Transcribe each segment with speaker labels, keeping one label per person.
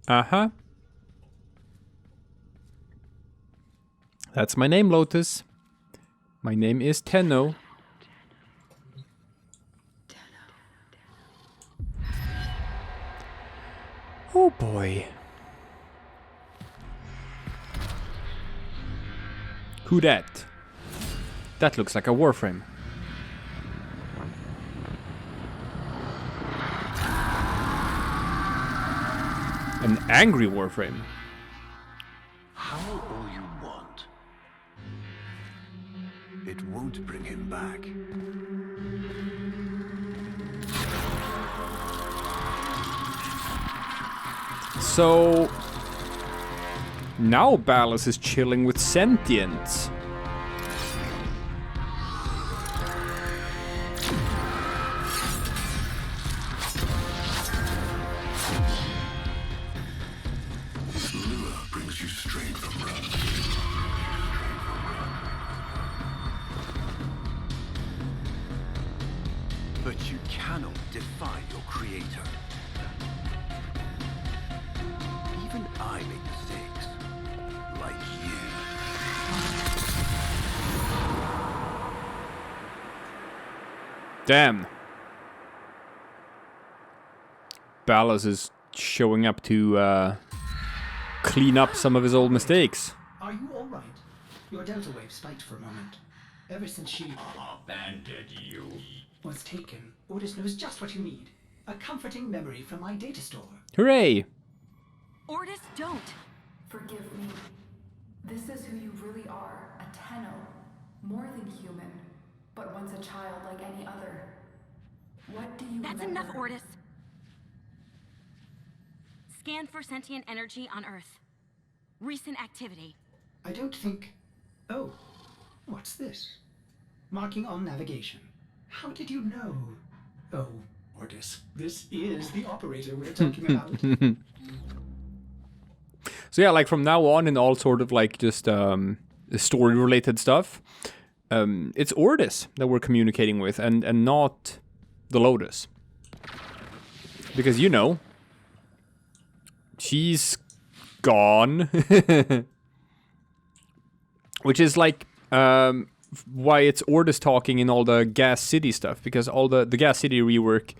Speaker 1: Uh-huh. That's my name, Lotus. My name is Tenno. Oh boy. Who that? That looks like a Warframe. An angry Warframe.
Speaker 2: Howl all you want. It won't bring him back.
Speaker 1: So now Ballas is chilling with sentients.
Speaker 2: Brings you straight from run. But you cannot defy your creator. Even I make mistakes. Like you.
Speaker 1: Damn. Ballas is showing up to clean up some of his old mistakes.
Speaker 3: Are you all right? Your delta wave spiked for a moment. Ever since she
Speaker 4: abandoned you.
Speaker 3: was taken, Ordis knows just what you need. A comforting memory from my data store.
Speaker 1: Hooray!
Speaker 5: Ordis, don't!
Speaker 6: Forgive me. This is who you really are, a Tenno. More than human, but once a child like any other. What do you
Speaker 5: That's
Speaker 6: remember?
Speaker 5: enough, Ordis. Scan for sentient energy on Earth. Recent activity.
Speaker 3: I don't think... Oh, what's this? Marking on navigation. How did you know? Oh, Ordis, this is the operator we're talking about.
Speaker 1: So yeah, like from now on in all sort of like just story related stuff, it's Ordis that we're communicating with and not the Lotus. Because you know, she's gone. Which is like why it's Ordis talking in all the Gas City stuff, because all the Gas City rework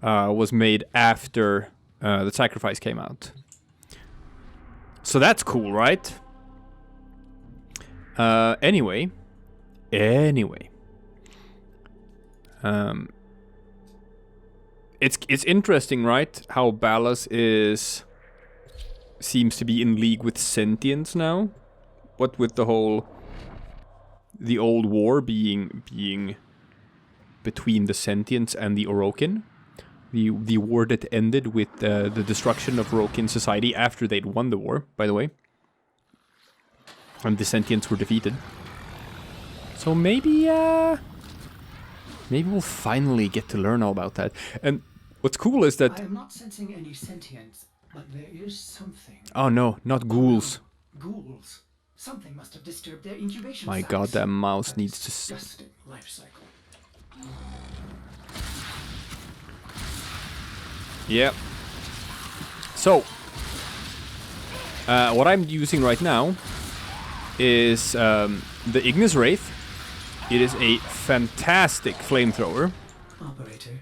Speaker 1: was made after the Sacrifice came out. So that's cool, right? Anyway. It's interesting, right? How Ballas seems to be in league with sentience now. What with the whole the old war being between the sentients and the Orokin. The war that ended with the destruction of Orokin society after they'd won the war, by the way. And the sentients were defeated. So maybe we'll finally get to learn all about that. And what's cool is that...
Speaker 3: I am not sensing any sentience, but there is something.
Speaker 1: Oh no, not ghouls.
Speaker 3: Ghouls. Something must have disturbed their incubation
Speaker 1: My
Speaker 3: sites.
Speaker 1: god, that mouse
Speaker 3: A
Speaker 1: needs to...
Speaker 3: disgusting life cycle.
Speaker 1: Yeah. So, what I'm using right now is the Ignis Wraith. It is a fantastic flamethrower.
Speaker 3: Operator,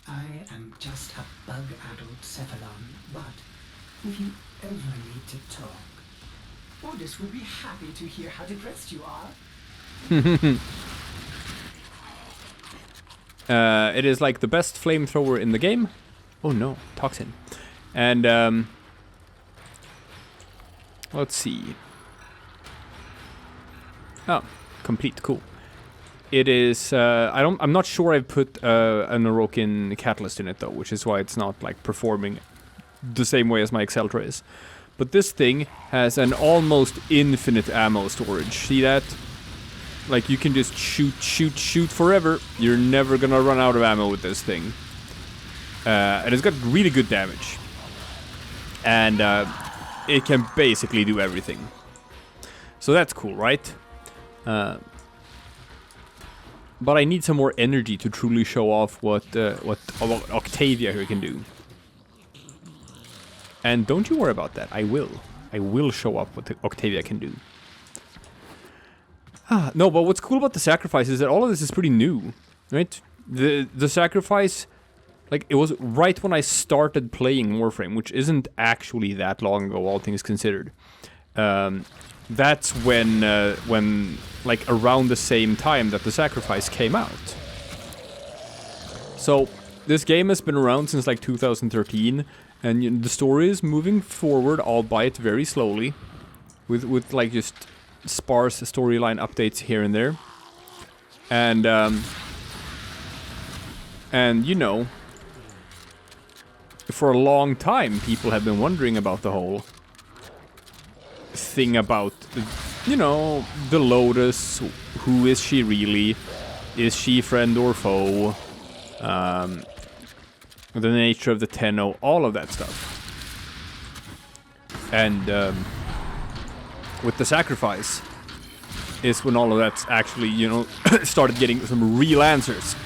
Speaker 3: I am just a bug-addled Cephalon, but if you ever need to talk, Ordis will be happy to hear how depressed you are.
Speaker 1: It is like the best flamethrower in the game. Oh no, toxin. And let's see. Oh, complete, cool. It is. I'm not sure I've put an Orokin catalyst in it though, which is why it's not like performing the same way as my Exceltra is. But this thing has an almost infinite ammo storage. See that? Like you can just shoot forever. You're never gonna run out of ammo with this thing. And it's got really good damage. And it can basically do everything. So that's cool, right? But I need some more energy to truly show off what Octavia here can do. And don't you worry about that. I will. I will show up what the Octavia can do. No, but what's cool about the sacrifice is that all of this is pretty new, right? The sacrifice, like, it was right when I started playing Warframe, which isn't actually that long ago, all things considered. That's when, like, around the same time that the sacrifice came out. So, this game has been around since, like, 2013, and the story is moving forward, albeit very slowly, with like, just sparse storyline updates here and there. And you know, for a long time people have been wondering about the whole thing about, you know, the Lotus. Who is she really? Is she friend or foe? The nature of the Tenno, all of that stuff. And with the sacrifice is when all of that's actually, you know, started getting some real answers.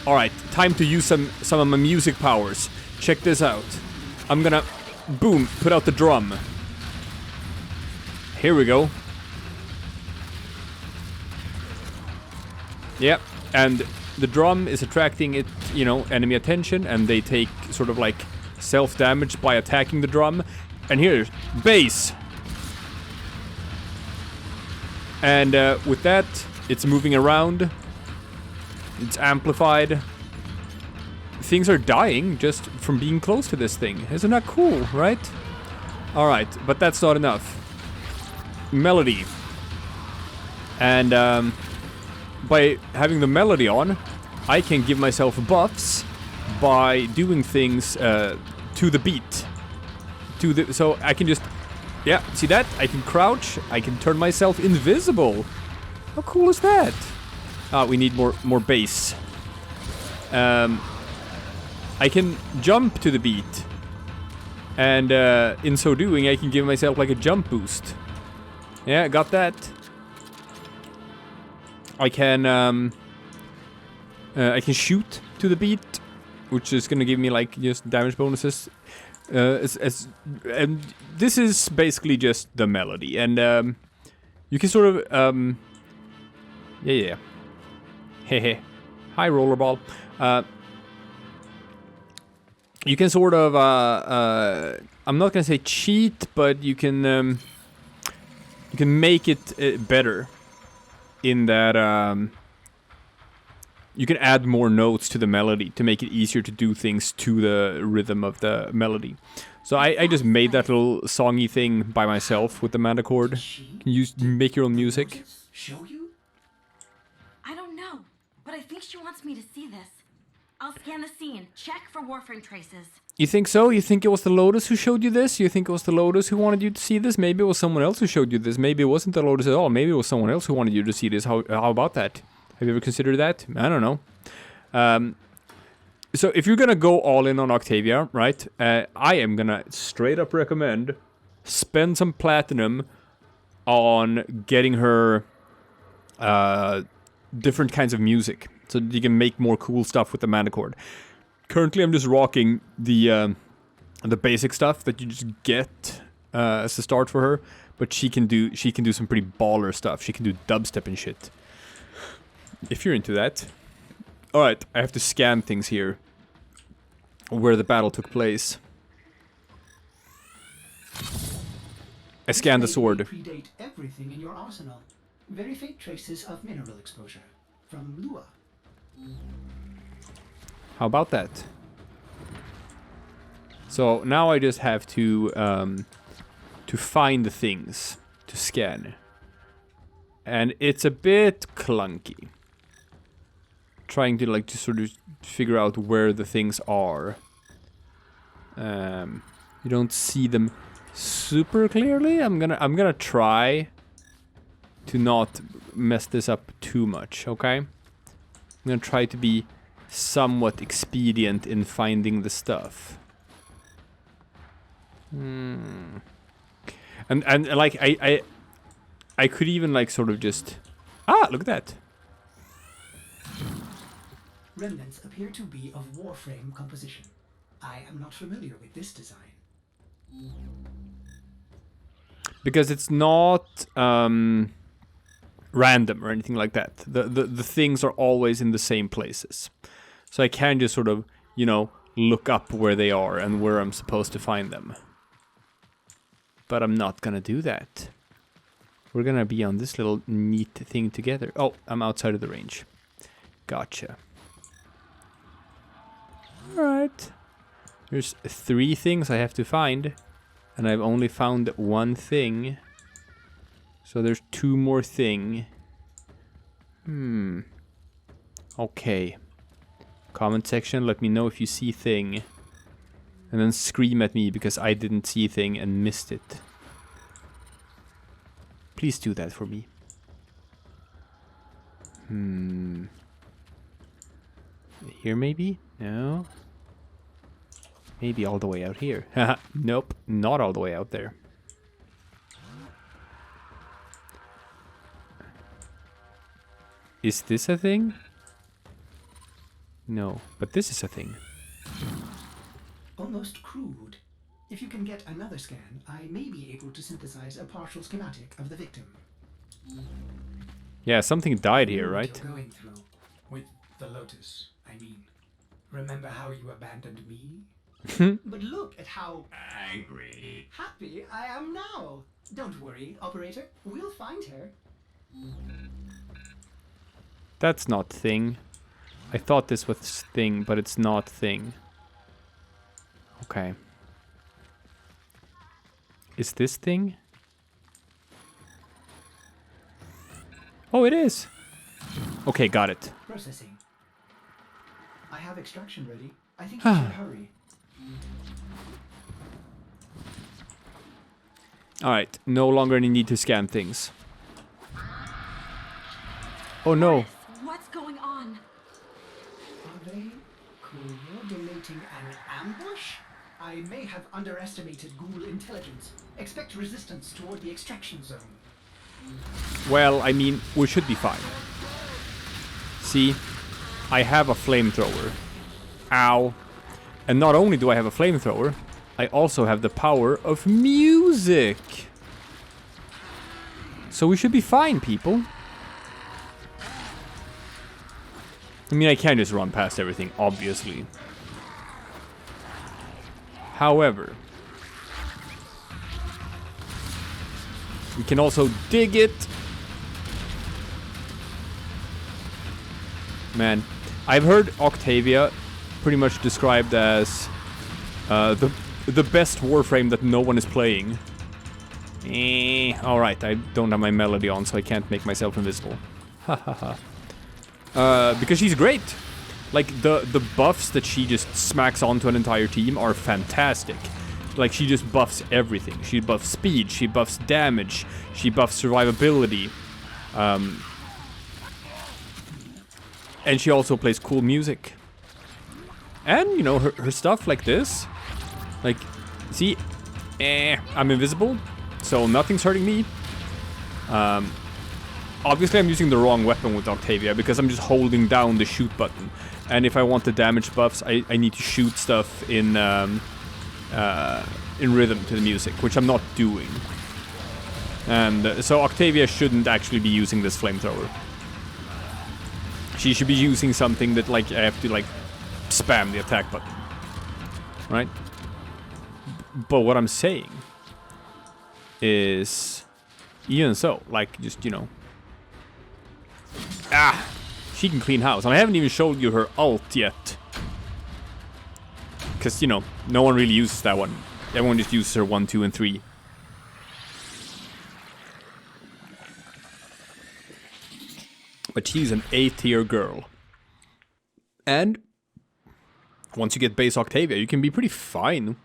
Speaker 1: Alright, time to use some of my music powers. Check this out. I'm gonna, boom, put out the drum. Here we go. Yep, and the drum is attracting it, you know, enemy attention, and they take sort of like self-damage by attacking the drum. And here's bass. And with that, it's moving around. It's amplified. Things are dying just from being close to this thing. Isn't that cool, right? Alright, but that's not enough. Melody. And by having the melody on, I can give myself buffs by doing things to the beat. So I can just, yeah, see that? I can crouch, I can turn myself invisible. How cool is that? We need more bass. I can jump to the beat. And in so doing, I can give myself like a jump boost. Yeah, got that. I can shoot to the beat, which is gonna give me like just damage bonuses. And this is basically just the melody, and you can sort of yeah. Hehe. Hi, rollerball. You can sort of I'm not gonna say cheat, but you can make it better in that you can add more notes to the melody to make it easier to do things to the rhythm of the melody. So I just made that little songy thing by myself with the mana chord. Can you make your own music?
Speaker 3: Show you?
Speaker 5: I don't know, but I think she wants me to see this. I'll scan the scene, check for Warframe traces.
Speaker 1: You think so? You think it was the Lotus who showed you this? You think it was the Lotus who wanted you to see this? Maybe it was someone else who showed you this. Maybe it wasn't the Lotus at all. Maybe it was someone else who wanted you to see this. How about that? Have you ever considered that? I don't know. So if you're gonna go all in on Octavia, right? I am gonna straight up recommend spend some platinum on getting her different kinds of music, so that you can make more cool stuff with the mana chord. Currently, I'm just rocking the basic stuff that you just get as a start for her, but she can do some pretty baller stuff. She can do dubstep and shit. If you're into that. Alright, I have to scan things here. Where the battle took place. I scanned the sword.
Speaker 3: Predate everything in your arsenal. Very faint traces of mineral exposure. From Lua.
Speaker 1: How about that? So now I just have to find the things to scan. And it's a bit clunky. Trying to like just sort of figure out where the things are. You don't see them super clearly. I'm gonna try to not mess this up too much, okay? I'm gonna try to be somewhat expedient in finding the stuff. And like I could even like sort of just look at that.
Speaker 3: Remnants appear to be of Warframe composition. I am not familiar with this design.
Speaker 1: Because it's not random or anything like that. The things are always in the same places. So I can just sort of, you know, look up where they are and where I'm supposed to find them. But I'm not gonna do that. We're gonna be on this little neat thing together. Oh, I'm outside of the range. Gotcha. Alright. There's 3 things I have to find. And I've only found 1 thing. So there's 2 more thing. Okay. Comment section, let me know if you see thing. And then scream at me because I didn't see thing and missed it. Please do that for me. Here maybe? No. Maybe all the way out here. Nope, not all the way out there. Is this a thing? No, but this is a thing.
Speaker 3: Almost crude. If you can get another scan, I may be able to synthesize a partial schematic of the victim.
Speaker 1: Yeah, something died here,
Speaker 3: What
Speaker 1: right?
Speaker 3: you're going through with the Lotus, I mean. Remember how you abandoned me? But look at how
Speaker 4: Angry.
Speaker 3: happy I am now. Don't worry, operator. We'll find her.
Speaker 1: That's not thing. I thought this was thing, but it's not thing. Okay. Is this thing? Oh, it is. Okay, got it.
Speaker 3: Processing. I have extraction ready. I think you should hurry.
Speaker 1: Alright, no longer any need to scan things. Oh no.
Speaker 5: What's going on?
Speaker 3: Are they coordinating an ambush? I may have underestimated ghoul intelligence. Expect resistance toward the extraction zone.
Speaker 1: Well, I mean, we should be fine. See? I have a flamethrower. Ow. And not only do I have a flamethrower, I also have the power of music. So we should be fine, people. I mean, I can just run past everything, obviously. However, we can also dig it. Man, I've heard Octavia pretty much described as the best Warframe that no one is playing. Alright, I don't have my melody on, so I can't make myself invisible. Hahaha. Because she's great. Like, the buffs that she just smacks onto an entire team are fantastic. Like, she just buffs everything. She buffs speed, she buffs damage, she buffs survivability. And she also plays cool music. And, you know, her stuff like this. Like, see? I'm invisible, so nothing's hurting me. Obviously, I'm using the wrong weapon with Octavia because I'm just holding down the shoot button. And if I want the damage buffs, I need to shoot stuff in rhythm to the music, which I'm not doing. And so Octavia shouldn't actually be using this flamethrower. She should be using something that, like, I have to, like, spam the attack button. Right? But what I'm saying is, even so, like, just, you know, she can clean house. And I haven't even showed you her ult yet. Because, you know, no one really uses that one. Everyone just uses her 1, 2, and 3. But she's an A-tier girl. And once you get base Octavia, you can be pretty fine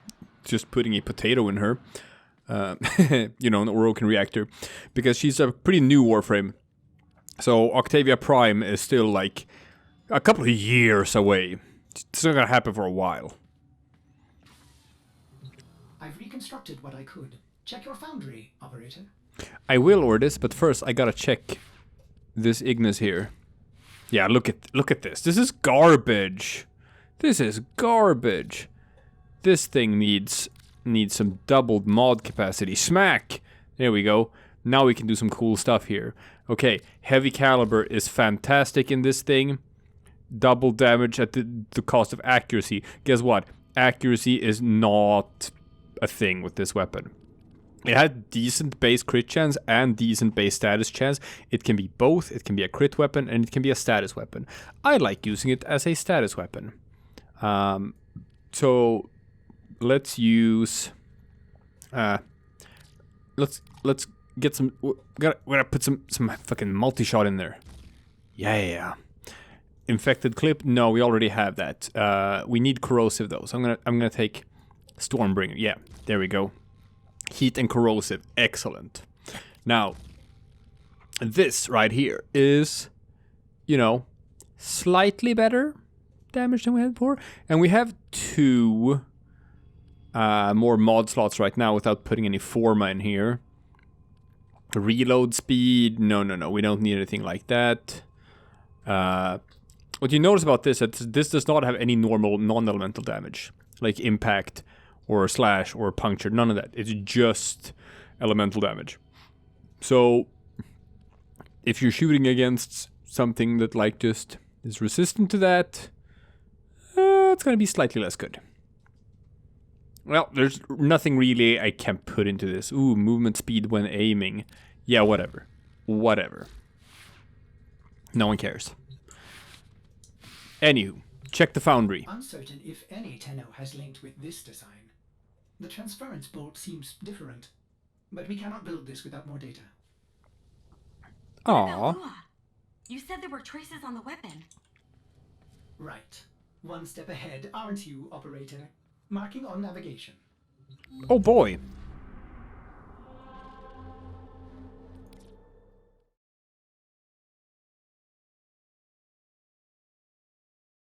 Speaker 1: just putting a potato in her. You know, an awoken reactor. Because she's a pretty new Warframe. So Octavia Prime is still like a couple of years away. It's not gonna happen for a while.
Speaker 3: I've reconstructed what I could. Check your foundry, operator.
Speaker 1: I will, Ordis, but first I gotta check this Ignis here. Yeah, look at this. This is garbage. This is garbage. This thing needs needs some doubled mod capacity. Smack! There we go. Now we can do some cool stuff here. Okay, heavy caliber is fantastic in this thing. Double damage at the cost of accuracy. Guess what? Accuracy is not a thing with this weapon. It had decent base crit chance and decent base status chance. It can be both. It can be a crit weapon and it can be a status weapon. I like using it as a status weapon. So let's use. Let's get some. We gotta put some fucking multi-shot in there. Yeah. Infected clip? No, we already have that. We need corrosive though, so I'm gonna take Stormbringer. Yeah, there we go. Heat and corrosive, excellent. Now, this right here is, you know, slightly better damage than we had before, and we have 2 more mod slots right now without putting any Forma in here. Reload speed? No, we don't need anything like that. What you notice about this is that this does not have any normal non-elemental damage, like impact or slash or puncture, none of that. It's just elemental damage. So if you're shooting against something that like just is resistant to that, it's gonna be slightly less good. Well, there's nothing really I can put into this. Ooh, movement speed when aiming. Yeah, whatever. No one cares. Anywho, check the foundry.
Speaker 3: Uncertain if any Tenno has linked with this design. The transference bolt seems different, but we cannot build this without more data.
Speaker 1: Aww.
Speaker 5: You said there were traces on the weapon.
Speaker 3: Right. One step ahead, aren't you, operator? Marking on navigation.
Speaker 1: Oh boy.